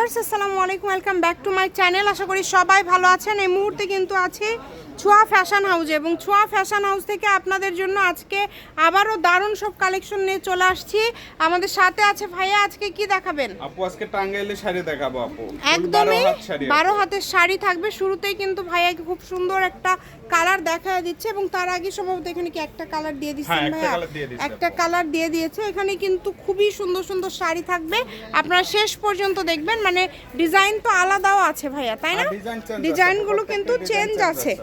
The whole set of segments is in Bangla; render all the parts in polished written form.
ভিউয়ার্স আসসালামু আলাইকুম, welcome back to my channel. আশা করি সবাই ভালো আছেন। এই মুহূর্তে কিন্তু আছি ছোঁয়া ফ্যাশন হাউসে এবং ছোঁয়া ফ্যাশন হাউস থেকে আপনাদের জন্য আজকে আবারও দারুণ সব কালেকশন নিয়ে চলে আসছি। আমাদের সাথে আছে ভাইয়া। আজকে কি দেখাবেন আপু? আজকে টাঙ্গাইলে শাড়ি দেখাবো আপু, একদমই 12 হাতের শাড়ি থাকবে। শুরুতেই কিন্তু ভাইয়াকে খুব সুন্দর একটা কালার দেখা দিচ্ছে এবং তার আগে সম্ভবত এখানে কি একটা কালার দিয়ে দিচ্ছেন ভাইয়া? একটা কালার দিয়ে দিয়েছে। এখানে কিন্তু খুবই সুন্দর সুন্দর শাড়ি থাকবে, আপনারা শেষ পর্যন্ত দেখবেন। মানে ডিজাইন তো আলাদাও আছে ভাইয়া, তাই না? ডিজাইনগুলো কিন্তু চেঞ্জ আছে।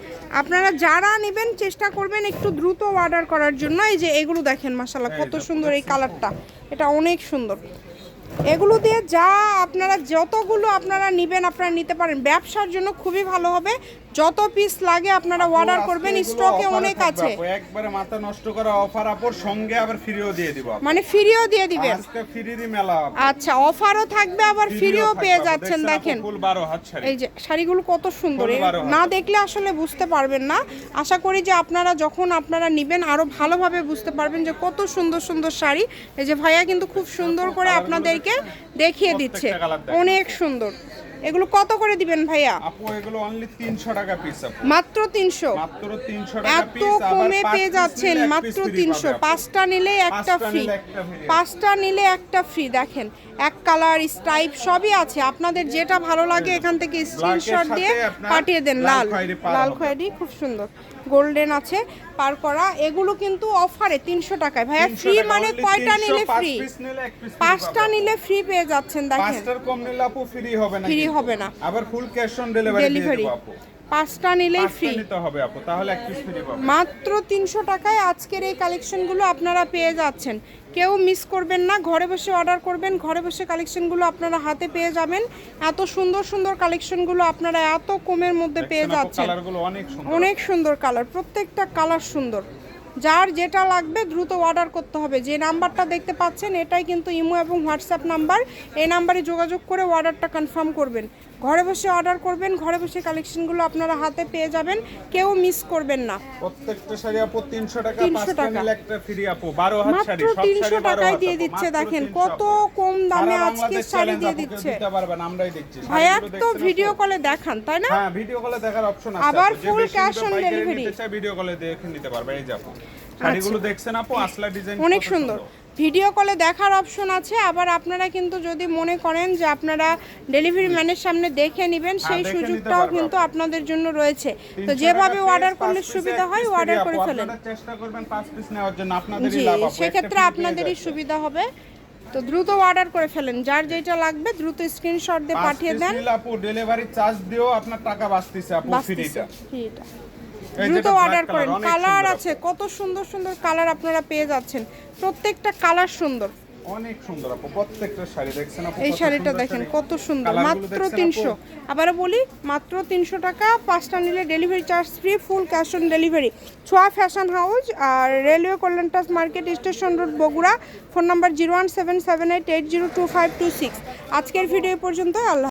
আপনারা যারা নেবেন চেষ্টা করবেন একটু দ্রুত অর্ডার করার জন্য। এই যে এগুলো দেখেন মাশাআল্লাহ কত সুন্দর এই কালারটা, এটা অনেক সুন্দর। এগুলো দিয়ে যা আপনারা যতগুলো আপনারা নেবেন আপনারা নিতে পারেন, ব্যবসার জন্য খুবই ভালো হবে। যত পিস লাগে আপনারা অর্ডার করবেন, স্টকে অনেক আছে। একবারে মাথা নষ্ট করা অফার আপর, সঙ্গে আবার ফ্রিও দিয়ে দিব। মানে ফ্রিও দিয়ে দিবেন? আজকে ফ্রিরই মেলা। আচ্ছা, অফারও থাকবে আবার ফ্রিও পেয়ে যাচ্ছেন। দেখেন ফুল 12 হাত শাড়ি, এই যে শাড়িগুলো কত সুন্দর, না দেখলে আসলে বুঝতে পারবেন না। আশা করি যে আপনারা যখন আপনারা নেবেন আরো ভালোভাবে বুঝতে পারবেন যে কত সুন্দর সুন্দর শাড়ি। এই যে ভাইয়া কিন্তু খুব সুন্দর করে আপনাদেরকে দেখিয়ে দিচ্ছে, অনেক সুন্দর। এগুলো কত করে দিবেন ভাইয়া? আপু এগুলো অনলি 300 টাকা পিস আপু, মাত্র 300। মাত্র 300 টাকা পিস। এত কমে পেয়ে যাচ্ছেন, মাত্র 300। 5টা নিলে একটা ফ্রি, 5টা নিলে একটা ফ্রি। দেখেন এক কালার স্ট্রাইপ সবই আছে, আপনাদের যেটা ভালো লাগে এখান থেকে স্ক্রিনশট দিয়ে পাঠিয়ে দেন। লাল খয়েরি খুব সুন্দর, গোল্ডেন আছে পার করা। এগুলো কিন্তু অফারে 300 টাকায় ভাইয়া। ফ্রি মানে কয়টা নিলে ফ্রি? 5টা নিলে ফ্রি পেয়ে যাচ্ছেন। দেখেন 5টার কম নিলে আপু ফ্রি হবে না, ফ্রি হবে না, আবার ফুল ক্যাশ অন ডেলিভারি দিয়ে দেব আপু। 5টা নিলেই ফ্রি নিতে হবে আপু, তাহলে এক পিস ফ্রি পাবেন। মাত্র 300 টাকায় আজকের এই কালেকশনগুলো আপনারা পেয়ে যাচ্ছেন। কেউ মিস করবেন না, ঘরে বসে অর্ডার করবেন, ঘরে বসে কালেকশনগুলো আপনারা হাতে পেয়ে যাবেন। এত সুন্দর সুন্দর কালেকশনগুলো আপনারা এত কমের মধ্যে পেয়ে যাচ্ছেন। অনেক সুন্দর কালার, প্রত্যেকটা কালার সুন্দর। যার যেটা লাগবে দ্রুত অর্ডার করতে হবে। যে নাম্বারটা দেখতে পাচ্ছেন এটাই কিন্তু ইমো এবং হোয়াটসঅ্যাপ নাম্বার। এই নাম্বারে যোগাযোগ করে অর্ডারটা কনফার্ম করবেন। ঘরে বসে অর্ডার করবেন, ঘরে বসে কালেকশনগুলো আপনারা হাতে পেয়ে যাবেন, কেউ মিস করবেন না। প্রত্যেকটা শাড়ি আপু 300 টাকা, 5টা নিলে একটা ফ্রি আপু। 12 হাত শাড়ি, সব শাড়ি 300 টাকায় দিয়ে দিচ্ছে। দেখেন কত কম দামে আজকে শাড়ি দিয়ে দিচ্ছে। দিতে পারবেন, আমরাই দিচ্ছি। ভাইয়া তো ভিডিও কলে দেখান, তাই না? হ্যাঁ, ভিডিও কলে দেখার অপশন আছে। আবার ফুল ক্যাশ অন ডেলিভারি, ভিডিও কলে দেখে নিতে পারবেন। এই যে আপু শাড়িগুলো দেখছেন আপু, আসলা ডিজাইন অনেক সুন্দর। ভিডিও কলে দেখার অপশন আছে। আবার আপনারা কিন্তু যদি মনে করেন যে আপনারা ডেলিভারি ম্যানের সামনে দেখে নেবেন, সেই সুযোগটাও কিন্তু আপনাদের জন্য রয়েছে। তো যেভাবে অর্ডার করলে সুবিধা হয় অর্ডার করে ফেলেন। চেষ্টা করবেন 5 পিস নেওয়ার জন্য, আপনাদেরই লাভ হবে, সেক্ষেত্রে আপনাদেরই সুবিধা হবে। তো দ্রুত অর্ডার করে ফেলেন, যার যেটা লাগবে দ্রুত স্ক্রিনশট দিয়ে পাঠিয়ে দেন। আপু ডেলিভারি চার্জ দিও আপনার টাকা বাঁচতেছে আপু, ফ্রিটা। দ্রুত অর্ডার করেন। কালার আছে কত সুন্দর সুন্দর কালার আপনারা পেয়ে যাচ্ছেন, প্রত্যেকটা কালার সুন্দর, অনেক সুন্দর আপু। প্রত্যেকটা শাড়ি দেখছেন আপু, এই শাড়িটা দেখেন কত সুন্দর, মাত্র 300। আবারও বলি মাত্র 300 টাকা। 5টা নিলে delivery charge free, full cash on delivery. Chhoya fashion house, আর রেলওয়ে কল্যাণটাস market, station road, Bogura. Phone number 01778802526। আজকের ভিডিও পর্যন্ত। আল্লাহ।